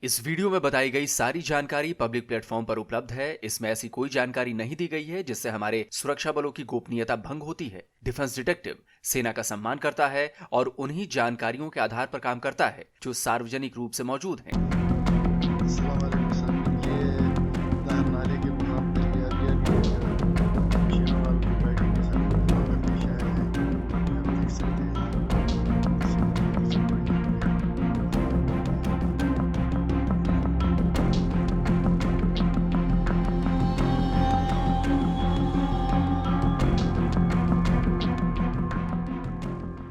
इस वीडियो में बताई गई सारी जानकारी पब्लिक प्लेटफॉर्म पर उपलब्ध है। इसमें ऐसी कोई जानकारी नहीं दी गई है जिससे हमारे सुरक्षा बलों की गोपनीयता भंग होती है। डिफेंस डिटेक्टिव सेना का सम्मान करता है और उन्हीं जानकारियों के आधार पर काम करता है जो सार्वजनिक रूप से मौजूद हैं। अस्सलाम वालेकुम सर, ये दाहर नाले के मुकाम पर ये अभी शेरावाल की गाड़ी के साथ धमाका पेश आया है। ये आप देख सकते हैं।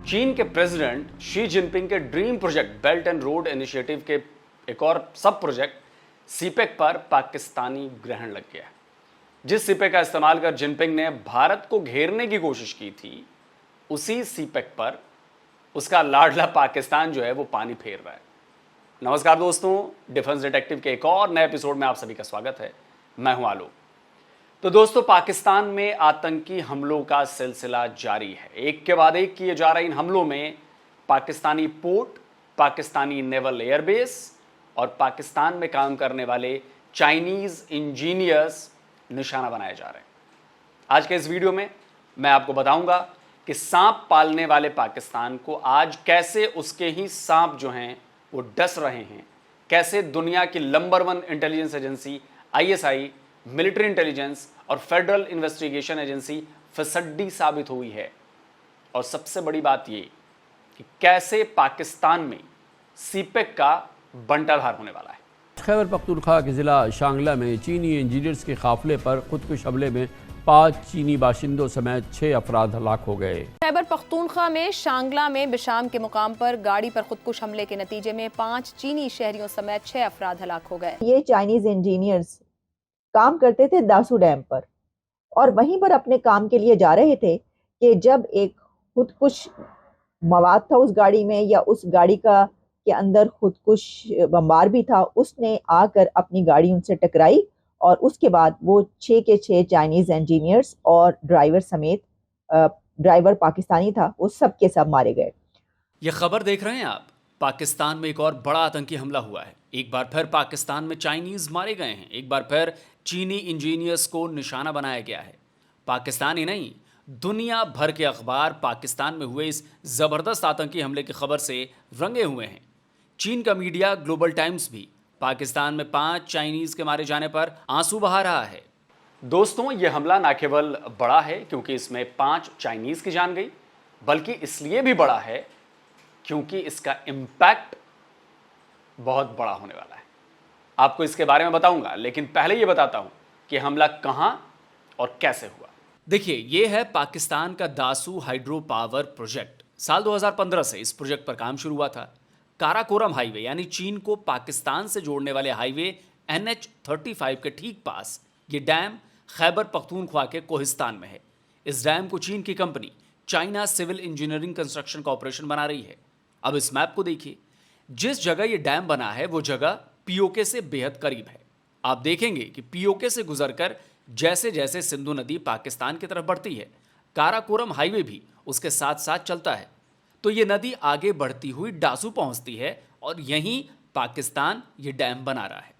चीन के प्रेसिडेंट शी जिनपिंग के dream project belt and road initiative के एक और सब प्रोजेक्ट सीपेक पर पाकिस्तानी ग्रहण लग गया। जिस सीपेक का इस्तेमाल कर जिनपिंग ने भारत को घेरने की कोशिश की थी, उसी सीपेक पर उसका लाडला पाकिस्तान जो है वो पानी फेर रहा है। नमस्कार दोस्तों, डिफेंस डिटेक्टिव के एक और नए एपिसोड में आप सभी का स्वागत है। मैं हूं आलोक। तो दोस्तों, पाकिस्तान में आतंकी हमलों का सिलसिला जारी है। एक के बाद एक किए जा रहे इन हमलों में Pakistani port, Pakistani naval airbase और पाकिस्तान में काम करने वाले चाइनीज इंजीनियर्स निशाना बनाए जा रहे हैं। आज के इस वीडियो में मैं आपको बताऊंगा कि सांप पालने वाले पाकिस्तान को आज कैसे उसके ही सांप जो हैं वो डस रहे हैं, कैसे दुनिया की number 1 intelligence agency ISI, military intelligence और फेडरल इन्वेस्टिगेशन एजेंसी फिसड्डी साबित हुई है, और सबसे बड़ी बात ये कि कैसे पाकिस्तान में सीपेक का बंटाधार होने वाला है। खैबर पख्तूनख्वा के ज़िला शांगला में चीनी इंजीनियर्स के काफिले पर खुदकुश हमले में 5 चीनी बाशिंदों समेत 6 अफराद हलाक हो गए। खैबर पख्तूनख्वा में शांगला में बिशाम के मुकाम पर गाड़ी पर खुदकुश हमले के नतीजे में 5 चीनी शहरियों समेत 6 अफराद हलाक हो गए। ये चाइनीज इंजीनियर्स काम करते थे दासू डैम पर और वहीं पर अपने काम के लिए जा रहे थे कि जब एक खुदकुश मवाद था उस गाड़ी में, या उस गाड़ी का के अंदर खुदकुश बम्बार भी था, उसने आकर अपनी गाड़ी उनसे टकराई और उसके बाद वो 6 के 6 चाइनीज इंजीनियर्स और ड्राइवर समेत, ड्राइवर पाकिस्तानी था, वो सब के सब मारे गए। यह खबर देख रहे हैं आप। पाकिस्तान में एक और बड़ा आतंकी हमला हुआ है। एक बार फिर पाकिस्तान में चाइनीज मारे गए हैं। एक बार फिर चीनी इंजीनियर्स को निशाना बनाया गया है। पाकिस्तान ही नहीं, दुनिया भर के अखबार पाकिस्तान में हुए इस जबरदस्त आतंकी हमले की खबर से रंगे हुए हैं। चीन का मीडिया ग्लोबल टाइम्स भी पाकिस्तान में 5 चाइनीज के मारे जाने पर आंसू बहा रहा है। दोस्तों, यह हमला न केवल बड़ा है क्योंकि इसमें 5 चाइनीज की जान गई, बल्कि इसलिए भी बड़ा है क्योंकि इसका इम्पैक्ट बहुत बड़ा होने वाला है। आपको इसके बारे में बताऊंगा, लेकिन पहले यह बताता हूं कि हमला कहां और कैसे हुआ। देखिए, यह है पाकिस्तान का दासू हाइड्रो पावर प्रोजेक्ट। साल 2015 से इस प्रोजेक्ट पर काम शुरू हुआ था। काराकोरम हाईवे यानी चीन को पाकिस्तान से जोड़ने वाले हाईवे NH-35 के ठीक पास ये डैम खैबर पख्तूनख्वा के कोहिस्तान में है। इस डैम को चीन की company China Civil Engineering Construction Corporation बना रही है। अब इस मैप को देखिए। जिस जगह ये डैम बना है वो जगह पीओके से बेहद करीब है। आप देखेंगे कि पीओके से गुजरकर जैसे जैसे सिंधु नदी पाकिस्तान की तरफ बढ़ती है, काराकोरम हाईवे भी उसके साथ साथ चलता है, तो ये नदी आगे बढ़ती हुई डासू पहुंचती है और यहीं पाकिस्तान ये डैम बना रहा है।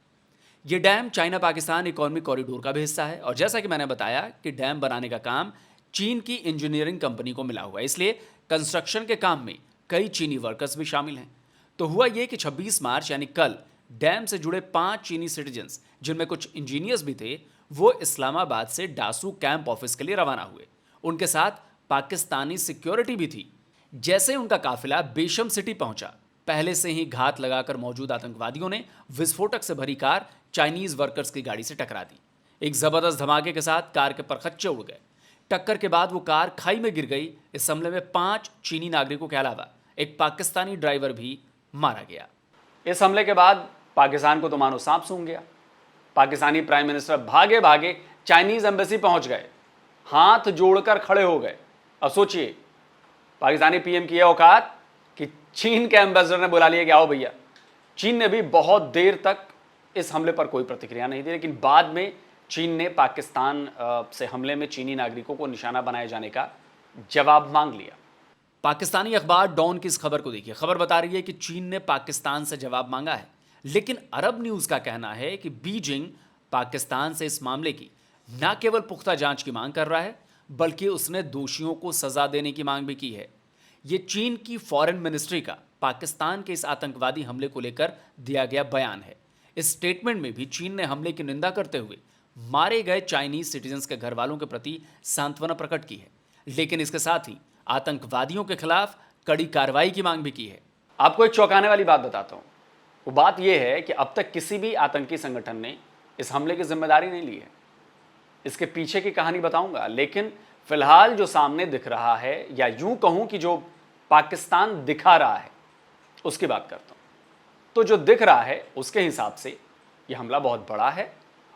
ये dam China Pakistan economic corridor का भी हिस्सा है, और जैसा कि मैंने बताया कि डैम बनाने का काम चीन की इंजीनियरिंग कंपनी को मिला हुआ है, इसलिए कंस्ट्रक्शन के काम में कई चीनी वर्कर्स भी शामिल हैं। तो हुआ ये कि 26 मार्च यानी कल डैम से जुड़े 5 चीनी सिटीजन्स, जिनमें कुछ इंजीनियर्स भी थे, वो इस्लामाबाद से डासू कैंप ऑफिस के लिए रवाना हुए। उनके साथ पाकिस्तानी सिक्योरिटी भी थी। जैसे उनका काफिला बेशम सिटी पहुंचा, पहले से ही घात लगाकर मौजूद आतंकवादियों ने विस्फोटक से भरी कार चाइनीज वर्कर्स की गाड़ी से टकरा दी। एक जबरदस्त धमाके के साथ कार के परखच्चे उड़ गए। टक्कर के बाद वो कार खाई में गिर गई। इस हमले में 5 चीनी नागरिकों के अलावा एक पाकिस्तानी ड्राइवर भी मारा गया। इस हमले के बाद पाकिस्तान को तो मानो सांप सूंघ गया। पाकिस्तानी प्राइम मिनिस्टर भागे भागे चाइनीज एम्बेसी पहुंच गए, हाथ जोड़कर खड़े हो गए। अब सोचिए, पाकिस्तानी पीएम की यह औकात कि चीन के एम्बेसडर ने बुला लिया कि आओ भैया। चीन ने भी बहुत देर तक इस हमले पर कोई प्रतिक्रिया नहीं दी, लेकिन बाद में चीन ने पाकिस्तान से हमले में चीनी नागरिकों को निशाना बनाए जाने का जवाब मांग लिया। पाकिस्तानी अखबार डॉन की इस खबर को देखिए। खबर बता रही है कि चीन ने पाकिस्तान से जवाब मांगा है, लेकिन अरब न्यूज़ का कहना है कि बीजिंग पाकिस्तान से इस मामले की न केवल पुख्ता जांच की मांग कर रहा है, बल्कि उसने दोषियों को सजा देने की मांग भी की है। ये चीन की फॉरेन मिनिस्ट्री का पाकिस्तान के इस आतंकवादी हमले को लेकर दिया गया बयान है। इस स्टेटमेंट में भी चीन ने हमले की निंदा करते हुए मारे गए चाइनीज सिटीजन्स के घर वालों के प्रति सांत्वना प्रकट की है, लेकिन इसके साथ ही आतंकवादियों के खिलाफ कड़ी कार्रवाई की मांग भी की है। आपको एक चौंकाने वाली बात बताता हूं। वो बात यह है कि अब तक किसी भी आतंकी संगठन ने इस हमले की जिम्मेदारी नहीं ली है। इसके पीछे की कहानी बताऊंगा, लेकिन फिलहाल जो सामने दिख रहा है, या यूं कहूं कि जो पाकिस्तान दिखा रहा है, उसकी बात करता हूं। तो जो दिख रहा है उसके हिसाब से यह हमला बहुत बड़ा है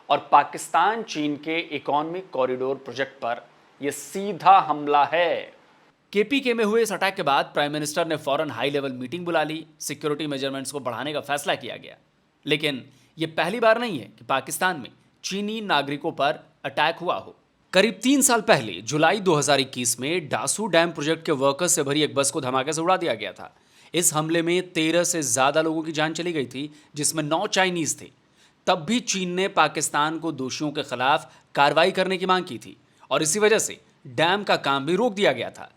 और पाकिस्तान चीन के इकोनॉमिक कॉरिडोर प्रोजेक्ट पर यह सीधा हमला है। केपीके में हुए इस अटैक के बाद प्राइम मिनिस्टर ने फौरन हाई लेवल मीटिंग बुला ली, सिक्योरिटी मेजरमेंट्स को बढ़ाने का फैसला किया गया। लेकिन यह पहली बार नहीं है कि पाकिस्तान में चीनी नागरिकों पर अटैक हुआ हो। करीब 3 साल पहले जुलाई 2021 में डासू डैम प्रोजेक्ट के वर्कर्स से भरी एक बस को धमाके से उड़ा दिया गया था। इस हमले में 13 से ज्यादा लोगों की जान चली गई थी, जिसमें 9 चाइनीज थे। तब भी चीन ने पाकिस्तान को दोषियों के खिलाफ कार्रवाई करने की मांग की थी और इसी वजह से डैम का काम भी रोक दिया गया था।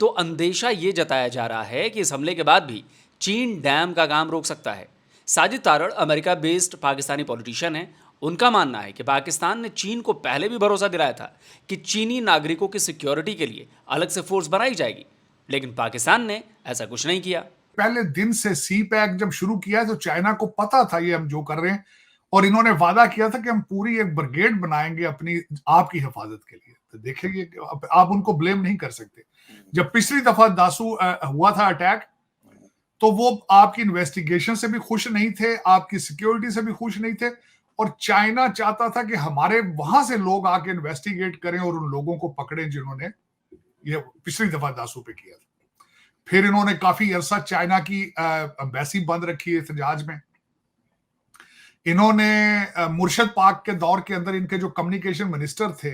तो अंदेशा ये जताया जा रहा है कि इस हमले के बाद भी चीन डैम का काम रोक सकता है। Sajid Tarar America based Pakistani politician है। उनका मानना है कि पाकिस्तान ने चीन को पहले भी भरोसा दिलाया था कि चीनी नागरिकों की सिक्योरिटी के लिए अलग से फोर्स बनाई जाएगी, लेकिन पाकिस्तान ने ऐसा कुछ नहीं किया। पहले दिन से सी पैक जब शुरू किया है तो चाइना को पता था ये हम जो कर रहे हैं, और इन्होंने वादा किया था कि हम पूरी एक ब्रिगेड बनाएंगे अपनी आपकी हिफाजत के लिए। तो देखिए, आप उनको ब्लेम नहीं कर सकते। जब पिछली दफा दासू हुआ था अटैक, तो वो आपकी इन्वेस्टिगेशन से भी खुश नहीं थे, आपकी सिक्योरिटी से भी खुश नहीं थे, और चाइना चाहता था कि हमारे वहां से लोग आके इन्वेस्टिगेट करें और उन लोगों को पकड़ें जिन्होंने ये पिछली दफा दासू पे किया था। फिर इन्होंने काफी अरसा चाइना की एम्बेसी बंद रखी है एहतजाज में। इन्होंने मुर्शद पाक के दौर के अंदर इनके जो कम्युनिकेशन मिनिस्टर थे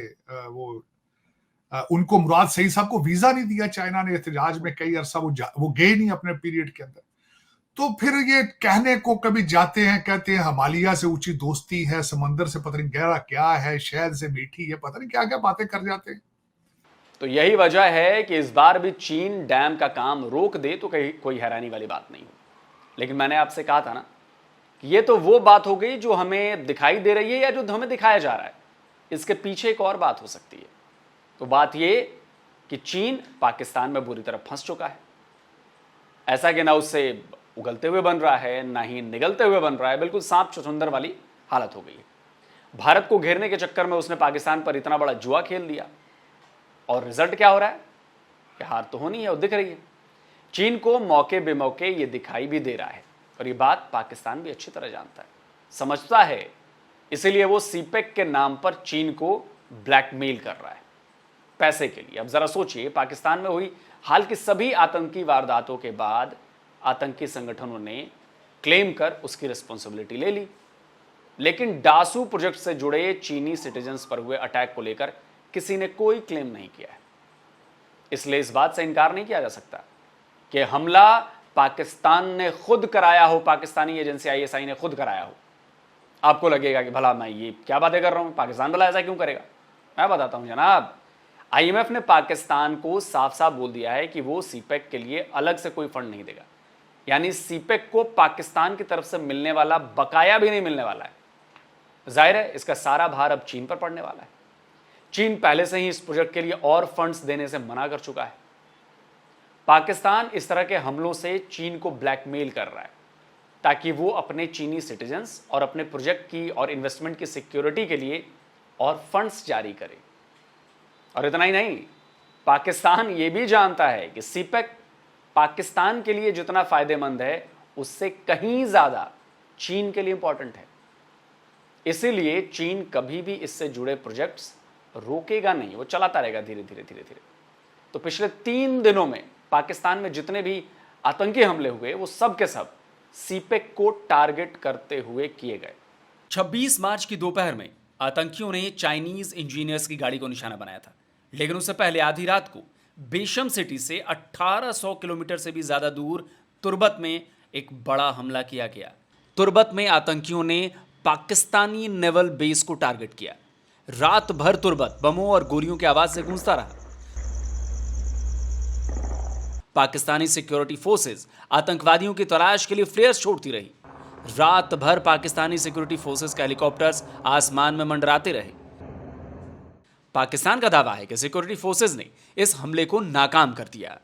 उनको मुराद सईद साहब को वीजा नहीं दिया चाइना ने एहतजाज में, कई अरसा वो गए नहीं अपने पीरियड के अंदर। तो फिर ये कहने को कभी जाते हैं, कहते हैं हिमालय से ऊंची दोस्ती है, समंदर से पता नहीं गहरा क्या है, शहद से मीठी है, पता नहीं क्या क्या बातें कर जाते हैं। तो यही वजह है कि इस बार भी चीन डैम का काम रोक दे तो कोई हैरानी वाली बात नहीं हो। लेकिन मैंने आपसे कहा था ना, ये तो वो बात हो गई जो हमें दिखाई दे रही है या जो हमें दिखाया जा रहा है। इसके पीछे एक और बात हो सकती है। तो बात ये कि चीन पाकिस्तान में बुरी तरह फंस चुका है। ऐसा कि ना उससे उगलते हुए बन रहा है, ना ही निगलते हुए बन रहा है, बिल्कुल सांप चुकंदर वाली हालत हो गई है। भारत को घेरने के चक्कर में उसने पाकिस्तान पर इतना बड़ा जुआ खेल दिया, और रिजल्ट क्या हो रहा है कि हार तो होनी है और दिख रही है। चीन को मौके बेमौके ये दिखाई भी दे रहा है, और ये बात पाकिस्तान भी अच्छी तरह जानता है, समझता है। इसीलिए वो सीपेक के नाम पर चीन को ब्लैकमेल कर रहा है पैसे के लिए। अब जरा सोचिए, पाकिस्तान में हुई हाल की सभी आतंकी वारदातों के बाद आतंकी संगठनों ने क्लेम कर उसकी रिस्पॉन्सिबिलिटी ले ली, लेकिन डासू प्रोजेक्ट से जुड़े चीनी सिटीजन्स पर हुए अटैक को लेकर किसी ने कोई क्लेम नहीं किया है। इसलिए इस बात से इनकार नहीं किया जा सकता कि हमला पाकिस्तान ने खुद कराया हो, पाकिस्तानी एजेंसी आईएसआई ने खुद कराया हो। आपको लगेगा कि भला मैं ये क्या बातें कर रहा हूं, पाकिस्तान भला ऐसा क्यों करेगा? मैं बताता हूं जनाब। आईएमएफ ने पाकिस्तान को साफ साफ बोल दिया है कि वो सीपेक के लिए अलग से कोई फंड नहीं देगा, यानी सीपेक को पाकिस्तान की तरफ से मिलने वाला बकाया भी नहीं मिलने वाला है। जाहिर है इसका सारा भार अब चीन पर पड़ने वाला है। चीन पहले से ही इस प्रोजेक्ट के लिए और फंड्स देने से मना कर चुका है। पाकिस्तान इस तरह के हमलों से चीन को ब्लैकमेल कर रहा है ताकि वो अपने चीनी सिटीजन्स और अपने प्रोजेक्ट की और इन्वेस्टमेंट की सिक्योरिटी के लिए और फंड्स जारी करे। और इतना ही नहीं, पाकिस्तान ये भी जानता है कि सीपेक पाकिस्तान के लिए जितना फायदेमंद है उससे कहीं ज्यादा चीन के लिए इंपॉर्टेंट है। इसीलिए चीन कभी भी इससे जुड़े प्रोजेक्ट्स रोकेगा नहीं, वो चलाता रहेगा धीरे धीरे धीरे धीरे। तो पिछले 3 दिनों में पाकिस्तान में जितने भी आतंकी हमले हुए वो सब के सब सीपेक को टारगेट करते हुए किए गए। 26 मार्च की दोपहर में आतंकियों ने चाइनीज इंजीनियर्स की गाड़ी को निशाना बनाया था, लेकिन उससे पहले आधी रात को बेशम सिटी से 1800 किलोमीटर से भी ज्यादा दूर तुर्बत में एक बड़ा हमला किया गया। तुर्बत में आतंकियों ने पाकिस्तानी नेवल बेस को टारगेट किया। रात भर तुर्बत बमों और गोलियों की आवाज से गूंजता रहा। पाकिस्तानी सिक्योरिटी फोर्सेस आतंकवादियों की तलाश के लिए फ्लेयर्स छोड़ती रही। रात भर पाकिस्तानी सिक्योरिटी फोर्सेस के हेलीकॉप्टर्स आसमान में मंडराते रहे। पाकिस्तान का दावा है कि सिक्योरिटी फोर्सेस ने इस हमले को नाकाम कर दिया,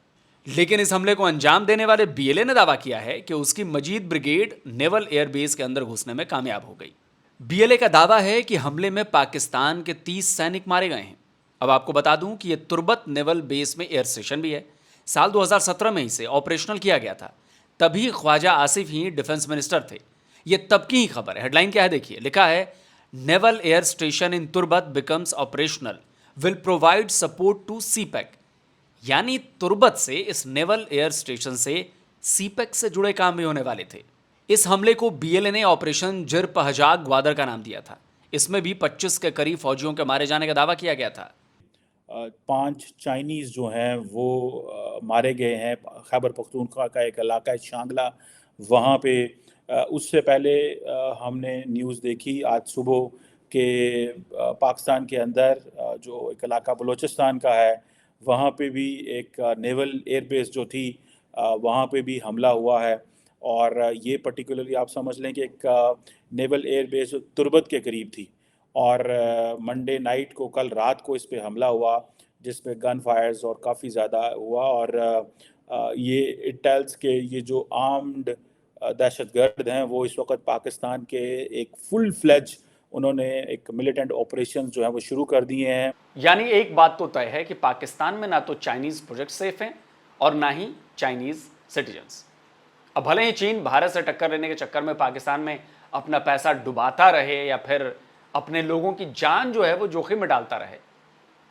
लेकिन इस हमले को अंजाम देने वाले बीएलए ने दावा किया है कि उसकी मजीद ब्रिगेड नेवल एयरबेस के अंदर घुसने में कामयाब हो गई। बीएलए का दावा है कि हमले में पाकिस्तान के 30 सैनिक मारे गए हैं। अब आपको बता दूं कि यह तुर्बत नेवल बेस में एयर स्टेशन भी है। साल 2017 में इसे ऑपरेशनल किया गया था। तभी ख्वाजा आसिफ ही डिफेंस मिनिस्टर थे। यह तब की ही खबर है। हेडलाइन क्या है देखिए, लिखा है naval air station in Turbat becomes operational, will provide support to CPEC. यानी तुर्बत से इस नेवल एयर स्टेशन से सीपैक से जुड़े काम भी होने वाले थे। इस हमले को बीएलए ने ऑपरेशन जिर पहजाग ग्वादर का नाम दिया था। इसमें भी 25 के करीब फौजियों के मारे जाने का दावा किया गया था। 5 चाइनीज़ जो हैं वो मारे गए हैं। खैबर पख्तूनख्वा का एक इलाका है शांगला, वहाँ पे उससे पहले हमने न्यूज़ देखी आज सुबह के पाकिस्तान के अंदर जो एक इलाका बलूचिस्तान का है, वहाँ पे भी एक नेवल एयरबेस जो थी वहाँ पे भी हमला हुआ है। और ये पर्टिकुलरली आप समझ लें कि एक नेवल एयरबेस तुर्बत के करीब थी और मंडे नाइट को, कल रात को इस पे हमला हुआ जिस पे गन फायर्स और काफ़ी ज़्यादा हुआ। और ये इट टेल्स के ये जो आर्म्ड दहशतगर्द हैं वो इस वक्त पाकिस्तान के एक फुल फ्लेज उन्होंने एक मिलिटेंट ऑपरेशन जो है वो शुरू कर दिए हैं। यानी एक बात तो तय है कि पाकिस्तान में ना तो चाइनीज प्रोजेक्ट सेफ हैं और ना ही चाइनीज सिटीजन्स। अब भले ही चीन भारत से टक्कर लेने के चक्कर में पाकिस्तान में अपना पैसा डुबाता रहे या फिर अपने लोगों की जान जो है वो जोखिम में डालता रहे,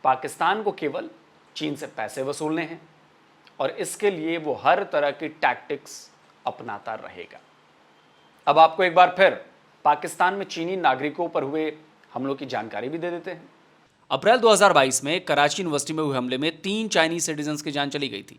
पाकिस्तान को केवल चीन से पैसे वसूलने हैं और इसके लिए वो हर तरह की टैक्टिक्स अपनाता रहेगा। अब आपको एक बार फिर पाकिस्तान में चीनी नागरिकों पर हुए हमलों की जानकारी भी दे देते हैं। अप्रैल 2022 में कराची यूनिवर्सिटी में हुए हमले में 3 चाइनीज सिटीजन्स की जान चली गई थी।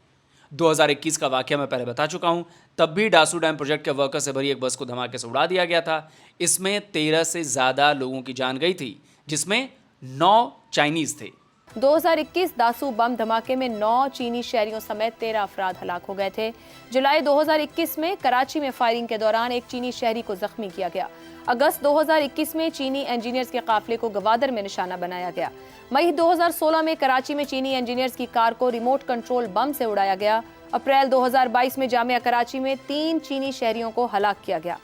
2021 का वाकया मैं पहले बता चुका हूं। तब भी डासू डैम प्रोजेक्ट के वर्कर से भरी एक बस को धमाके से उड़ा दिया गया था। इसमें 13 से ज्यादा लोगों की जान गई थी, जिसमें 9 चाइनीज थे। 2021 दासू बम धमाके में 9 चीनी शहरियों समेत 13 अफराद हलाक हो गए थे। जुलाई 2021 में कराची में फायरिंग के दौरान एक चीनी शहरी को जख्मी किया गया। अगस्त 2021 में चीनी इंजीनियर्स के काफिले को गवादर में निशाना बनाया गया। मई 2016 में कराची में चीनी इंजीनियर्स की कार को रिमोट कंट्रोल बम से उड़ाया गया। अप्रैल 2022 में जामिया कराची में 3 चीनी शहरियों को हलाक किया गया।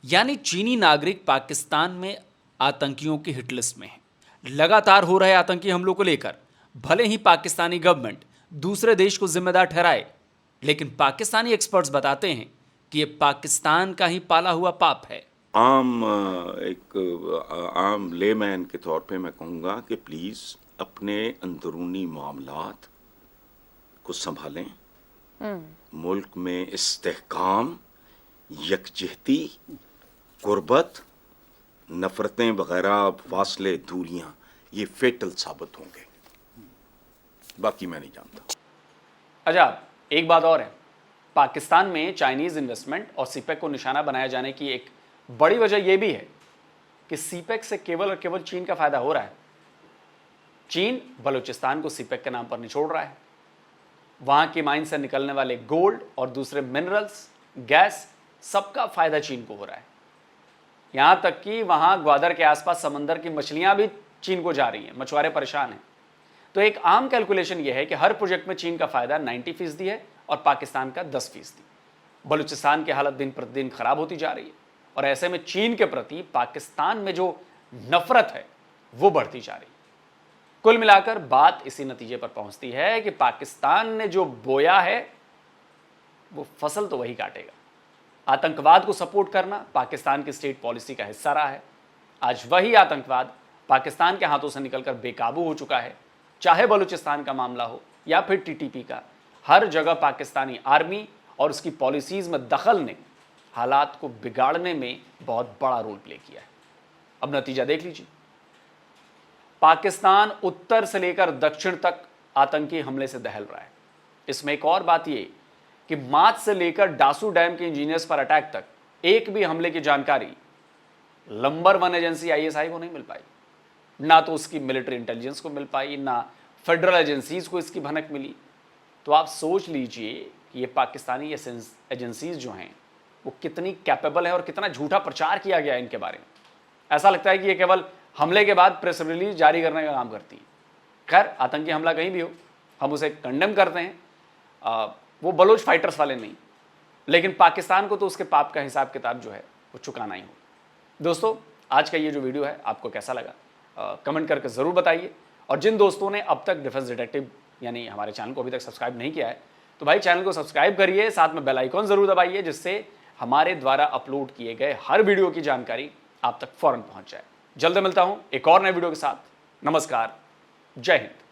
यानी चीनी नागरिक पाकिस्तान में आतंकियों की हिट लिस्ट में है। लगातार हो रहे आतंकी हमलों को लेकर भले ही पाकिस्तानी गवर्नमेंट दूसरे देश को जिम्मेदार ठहराए, लेकिन पाकिस्तानी एक्सपर्ट्स बताते हैं कि ये पाकिस्तान का ही पाला हुआ पाप है। आम लेमैन के तौर पे मैं कहूँगा कि प्लीज़ अपने अंदरूनी मामलात को संभालें। मुल्क में इस्तेहकाम, यकजहती, गुर्बत, नफरतें वगैरह, फासले, दूरियां, ये फेटल साबित होंगे। बाकी मैं नहीं जानता। अच्छा, एक बात और है, पाकिस्तान में चाइनीज इन्वेस्टमेंट और सीपेक को निशाना बनाए जाने की एक बड़ी वजह यह भी है कि सीपेक से केवल और केवल चीन का फायदा हो रहा है। चीन बलूचिस्तान को सीपेक के नाम पर निचोड़ रहा है। वहां की माइन से निकलने वाले गोल्ड और दूसरे मिनरल्स, गैस, सबका फायदा चीन को हो रहा है। यहां तक कि वहां ग्वादर के आसपास समंदर की मछलियां भी चीन को जा रही हैं। मछुआरे परेशान हैं। तो एक आम कैलकुलेशन यह है कि हर प्रोजेक्ट में चीन का फायदा 90% है और पाकिस्तान का 10%। बलूचिस्तान की हालत दिन प्रतिदिन खराब होती जा रही है और ऐसे में चीन के प्रति पाकिस्तान में जो नफरत है वो बढ़ती जा रही है। कुल मिलाकर बात इसी नतीजे पर पहुंचती है कि पाकिस्तान ने जो बोया है वो फसल तो वही काटेगा। आतंकवाद को सपोर्ट करना पाकिस्तान की स्टेट पॉलिसी का हिस्सा रहा है। आज वही आतंकवाद पाकिस्तान के हाथों से निकलकर बेकाबू हो चुका है। चाहे बलूचिस्तान का मामला हो या फिर टीटीपी का, हर जगह पाकिस्तानी आर्मी और उसकी पॉलिसीज में दखल ने हालात को बिगाड़ने में बहुत बड़ा रोल प्ले किया है। अब नतीजा देख लीजिए। पाकिस्तान उत्तर से लेकर दक्षिण तक आतंकी हमले से दहल रहा है। इसमें एक और बात यह कि मार्च से लेकर डासू डैम के इंजीनियर्स पर अटैक तक एक भी हमले की जानकारी नंबर 1 एजेंसी ISI को नहीं मिल पाई, ना तो उसकी मिलिट्री इंटेलिजेंस को मिल पाई, ना फेडरल एजेंसीज को इसकी भनक मिली। तो आप सोच लीजिए कि ये पाकिस्तानी एजेंसीज जो हैं वो कितनी कैपेबल है और कितना झूठा प्रचार किया गया है इनके बारे में। ऐसा लगता है कि ये केवल हमले के बाद प्रेस रिलीज जारी करने का काम करती है। खैर, आतंकी हमला कहीं भी हो, हम उसे कंडेम करते हैं, वो बलोच फाइटर्स वाले नहीं, लेकिन पाकिस्तान को तो उसके पाप का हिसाब किताब जो है वो चुकाना ही हो। दोस्तों, आज का ये जो वीडियो है आपको कैसा लगा कमेंट करके ज़रूर बताइए। और जिन दोस्तों ने अब तक डिफेंस डिटेक्टिव यानी हमारे चैनल को अभी तक सब्सक्राइब नहीं किया है, तो भाई चैनल को सब्सक्राइब करिए, साथ में बेल आइकॉन ज़रूर दबाइए, जिससे हमारे द्वारा अपलोड किए गए हर वीडियो की जानकारी आप तक फौरन पहुंच जाए। जल्द मिलता हूं एक और नए वीडियो के साथ। नमस्कार, जय हिंद।